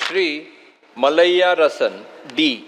Shri Malaya Rasan D.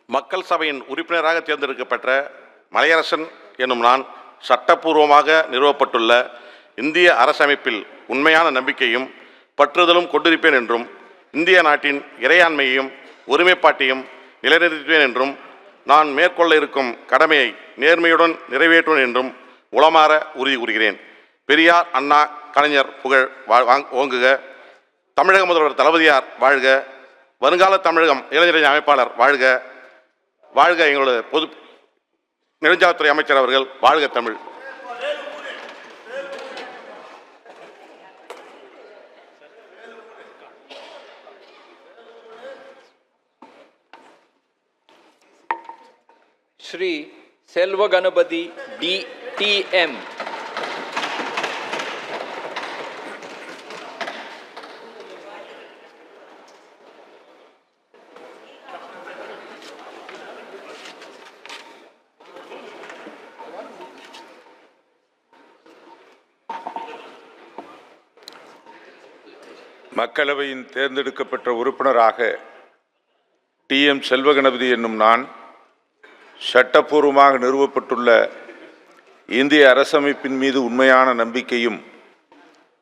மக்கள் சபையின் உறுப்பினராக தேர்ந்தெடுக்கப்பட்ட மலையரசன் எனும் நான் சட்டப்பூர்வமாக நிறுவப்பட்டுள்ள இந்திய அரசமைப்பில் உண்மையான நம்பிக்கையும் பற்றுதலும் கொண்டிருப்பேன் என்றும் இந்திய நாட்டின் இறையாண்மையையும் ஒருமைப்பாட்டையும் நிலைநிறுத்துவேன் என்றும் நான் மேற்கொள்ள இருக்கும் கடமையை நேர்மையுடன் நிறைவேற்றுவேன் என்றும் உளமாற உறுதி கூறுகிறேன். பெரியார், அண்ணா, கலைஞர் புகழ் ஓங்குக. தமிழக முதல்வர் தளபதியார் வாழ்க. வருங்கால தமிழகம் இளைஞரணி அமைப்பாளர் வாழ்க. வாழ்க எங்களோட பொது நெடுஞ்சாலைத்துறை அமைச்சர் அவர்கள். வாழ்க Tamil. Shri Selva Ganapati D. T.M. மக்களவையின் தேர்ந்தெடுக்கப்பட்ட உறுப்பினராக டி.எம். செல்வகணபதி என்னும் நான் சட்டப்பூர்வமாக நிறுவப்பட்டுள்ள இந்திய அரசமைப்பின் மீது உண்மையான நம்பிக்கையும்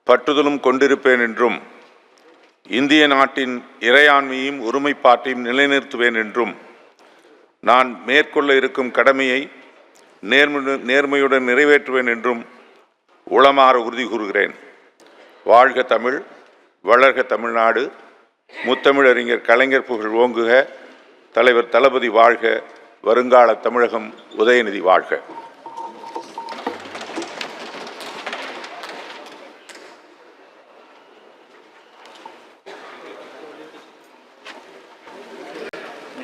பற்றுதலும் கொண்டிருப்பேன் என்றும் இந்திய நாட்டின் இறையாண்மையும் ஒருமைப்பாட்டையும் நிலைநிறுத்துவேன் என்றும் நான் மேற்கொள்ள இருக்கும் கடமையை நேர்மையுடன் நிறைவேற்றுவேன் என்றும் உளமாற உறுதி கூறுகிறேன். வாழ்க தமிழ், வளர்க தமிழ்நாடு. முத்தமிழறிஞர் கலைஞர் புகழ் ஓங்குக. தலைவர் தளபதி வாழ்க. வருங்கால தமிழகம் உதயநிதி வாழ்க.